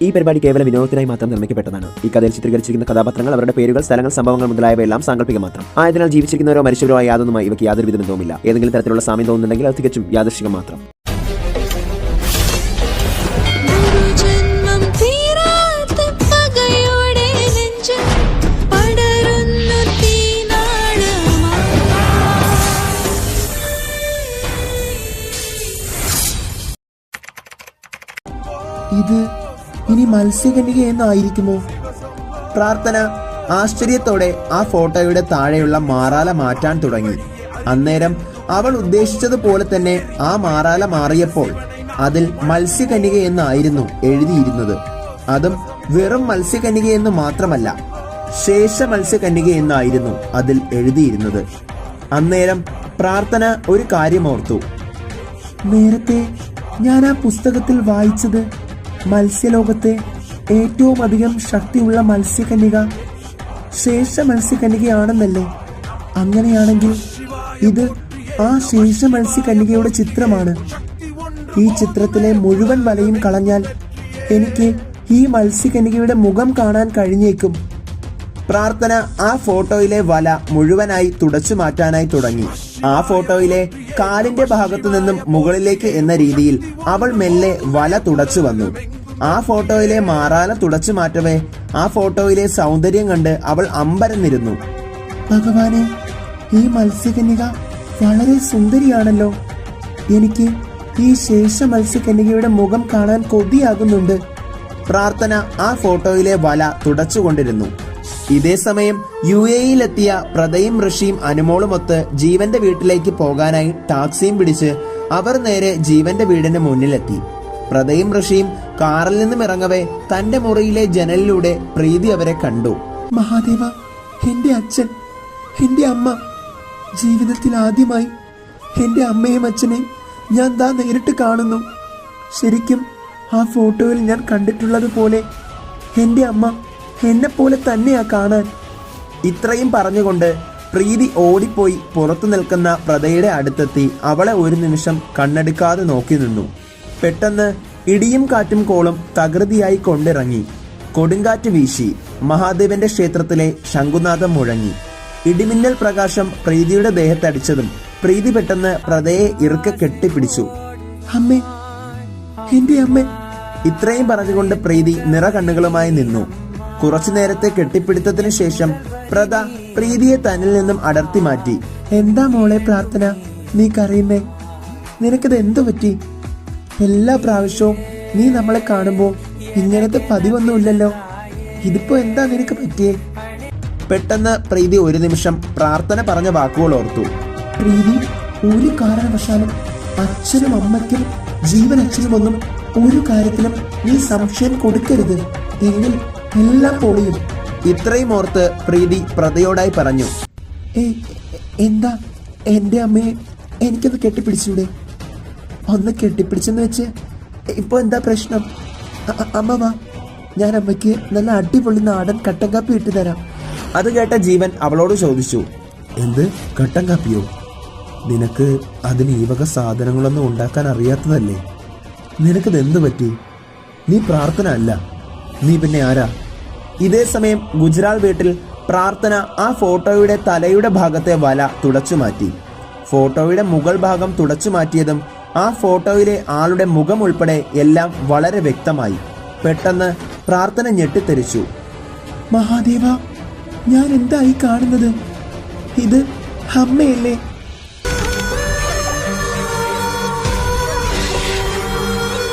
ഈ പരിപാടി കേവല വിനോദത്തിനായി മാത്രം നിർമ്മിക്കപ്പെട്ടതാണ്. ഈ കഥയിൽ ചിത്രീകരിച്ചിരിക്കുന്ന കഥാപാത്രങ്ങൾ, അവരുടെ പേരുകൾ, സ്ഥലങ്ങൾ, സംഭവങ്ങൾ മുതലായവയെല്ലാം സാങ്കല്പിക മാത്രം ആയതിനാൽ ജീവിച്ചിരിക്കുന്നവരോ മരിച്ചവരോ ആയ യാതൊന്നുമായി ഇവയ്ക്ക് യാതൊരു ബന്ധവുമില്ല. ഏതെങ്കിലും തരത്തിലുള്ള സാമ്യം തോന്നുന്നുണ്ടെങ്കിൽ അത് തികച്ചും യാദൃശ്ചികം മാത്രം. ഇത് ഇനി മത്സ്യകന്യക എന്നായിരിക്കുമോ? പ്രാർത്ഥന ആശ്ചര്യത്തോടെ ആ ഫോട്ടോയുടെ താഴെയുള്ള മാറാല മാറ്റാൻ തുടങ്ങി. അന്നേരം അവൾ ഉദ്ദേശിച്ചതുപോലെ തന്നെ ആ മാറാല മാറിയപ്പോൾ അതിൽ മത്സ്യകന്യക എന്നായിരുന്നു എഴുതിയിരുന്നത്. അതും വെറും മത്സ്യകന്യക എന്ന് മാത്രമല്ല, ശേഷ മത്സ്യകന്യക എന്നായിരുന്നു അതിൽ എഴുതിയിരുന്നത്. അന്നേരം പ്രാർത്ഥന ഒരു കാര്യം ഓർത്തു. നേരത്തെ ഞാൻ ആ പുസ്തകത്തിൽ വായിച്ചത് മത്സ്യലോകത്തെ ഏറ്റവും അധികം ശക്തിയുള്ള മത്സ്യകന്യക ശേഷ മത്സ്യകന്യകയാണെന്നല്ലേ? അങ്ങനെയാണെങ്കിൽ ഇത് ആ ശേഷ മത്സ്യകന്യകയുടെ ചിത്രമാണ്. ഈ ചിത്രത്തിലെ മുഴുവൻ വലയും കളഞ്ഞാൽ എനിക്ക് ഈ മത്സ്യകന്യകയുടെ മുഖം കാണാൻ കഴിഞ്ഞേക്കും. പ്രാർത്ഥന ആ ഫോട്ടോയിലെ വല മുഴുവനായി തുടച്ചു മാറ്റാനായി തുടങ്ങി. ആ ഫോട്ടോയിലെ കാലിന്റെ ഭാഗത്തു നിന്നും മുകളിലേക്ക് എന്ന രീതിയിൽ അവൾ മെല്ലെ വല തുടച്ചു വന്നു. ആ ഫോട്ടോയിലെ മാറാല തുടച്ചു മാറ്റവേ ആ ഫോട്ടോയിലെ സൗന്ദര്യം കണ്ട് അവൾ അമ്പരന്നിരുന്നു. ഭഗവാനെ, ഈ മത്സ്യകന്യക വളരെ സുന്ദരിയാണല്ലോ. എനിക്ക് ഈ ശേഷ മത്സ്യകന്യകയുടെ മുഖം കാണാൻ കൊതിയാകുന്നുണ്ട്. പ്രാർത്ഥന ആ ഫോട്ടോയിലെ വല തുടച്ചുകൊണ്ടിരുന്നു. ഇതേ സമയം UAE-യിലെത്തിയ പ്രദയും ഋഷിയും അനുമോളുമൊത്ത് ജീവന്റെ വീട്ടിലേക്ക് പോകാനായി ടാക്സിയും പിടിച്ച് അവർ നേരെ ജീവന്റെ വീടിന് മുന്നിലെത്തി. പ്രദയും ഋഷിയും കാറിൽ നിന്നും ഇറങ്ങവേ തന്റെ മുറിയിലെ ജനലിലൂടെ പ്രീതി അവരെ കണ്ടു. മഹാദേവ, എന്റെ അച്ഛൻ, എന്റെ അമ്മ. ജീവിതത്തിൽ ആദ്യമായി എന്റെ അമ്മയും അച്ഛനെയും ഞാൻ ദാ നേരിട്ട് കാണുന്നു. ശരിക്കും ആ ഫോട്ടോയിൽ ഞാൻ കണ്ടിട്ടുള്ളത് പോലെ എന്റെ അമ്മ എന്നെ പോലെ തന്നെയാ കാണാൻ. ഇത്രയും പറഞ്ഞുകൊണ്ട് പ്രീതി ഓടിപ്പോയി പുറത്തു നിൽക്കുന്ന പ്രദയുടെ അടുത്തെത്തി അവളെ ഒരു നിമിഷം കണ്ണെടുക്കാതെ നോക്കി നിന്നു. പെട്ടെന്ന് ഇടിയും കാറ്റും കോളും തകൃതിയായി കൊണ്ടിറങ്ങി. കൊടുങ്കാറ്റ് വീശി. മഹാദേവന്റെ ക്ഷേത്രത്തിലെ ശംഖുനാഥം മുഴങ്ങി. ഇടിമിന്നൽ പ്രകാശം പ്രീതിയുടെ ദേഹത്തടിച്ചതും പ്രീതി പെട്ടെന്ന് പ്രദയെ ഇറുക്കെ കെട്ടിപ്പിടിച്ചു. അമ്മേ, എന്റെ അമ്മേ. ഇത്രയും പറഞ്ഞുകൊണ്ട് പ്രീതി നിറകണ്ണുകളുമായി നിന്നു. കുറച്ചു നേരത്തെ കെട്ടിപ്പിടുത്തത്തിന് ശേഷം പ്രദ പ്രീതിയെ തന്നിൽ നിന്നും അടർത്തി മാറ്റി. എന്താ മോളെ പ്രാർത്ഥന, നീ കരയുന്നേ? നിനക്കത് എന്തു പറ്റി? എല്ലാ പ്രാവശ്യവും നീ നമ്മളെ കാണുമ്പോ ഇങ്ങനത്തെ പതിവൊന്നുമില്ലല്ലോ. ഇതിപ്പോ എന്താ നിനക്ക് പറ്റിയേ? പെട്ടെന്ന് പ്രീതി ഒരു നിമിഷം പ്രാർത്ഥന പറഞ്ഞ വാക്കുകൾ ഓർത്തു. പ്രീതി, ഒരു കാരണവശാലും അച്ഛനും അമ്മയ്ക്കും ജീവനച്ഛനുമൊന്നും ഒരു കാര്യത്തിലും നീ സംശയം കൊടുക്കരുത്. എങ്കിൽ എല്ലാം പൊളിയും. ഇത്രയും ഓർത്ത് പ്രീതി പ്രദയോടായി പറഞ്ഞു. എന്താ എന്റെ അമ്മയെ എനിക്കൊന്ന് കെട്ടിപ്പിടിച്ചൂടെ? ഒന്ന് കെട്ടിപ്പിടിച്ചെന്ന് വെച്ച് ഇപ്പൊ എന്താ പ്രശ്നം? അമ്മ വാ, ഞാൻ അമ്മയ്ക്ക് നല്ല അടിപൊളി നാടൻ കട്ടൻ കാപ്പി ഇട്ടു തരാം. അത് കേട്ട ജീവൻ അവളോട് ചോദിച്ചു. എന്ത് കട്ടൻ കാപ്പിയോ? നിനക്ക് അതിന് ഈ വക സാധനങ്ങളൊന്നും ഉണ്ടാക്കാൻ അറിയാത്തതല്ലേ? നിനക്കത് എന്ത് പറ്റി? നീ പ്രാർത്ഥന അല്ല, നീ പിന്നെ ആരാ? ഇതേ സമയം ഗുജറാൾ വീട്ടിൽ പ്രാർത്ഥന ആ ഫോട്ടോയുടെ തലയുടെ ഭാഗത്തെ വല തുടച്ചു മാറ്റി. ഫോട്ടോയുടെ മുകൾ ഭാഗം തുടച്ചു മാറ്റിയതും ആ ഫോട്ടോയിലെ ആളുടെ മുഖം ഉൾപ്പെടെ എല്ലാം വളരെ വ്യക്തമായി. പെട്ടെന്ന് പ്രാർത്ഥന ഞെട്ടിത്തെറിച്ചു. മഹാദേവ, ഞാൻ എന്തായി കാണുന്നത്? ഇത് അമ്മയല്ലേ?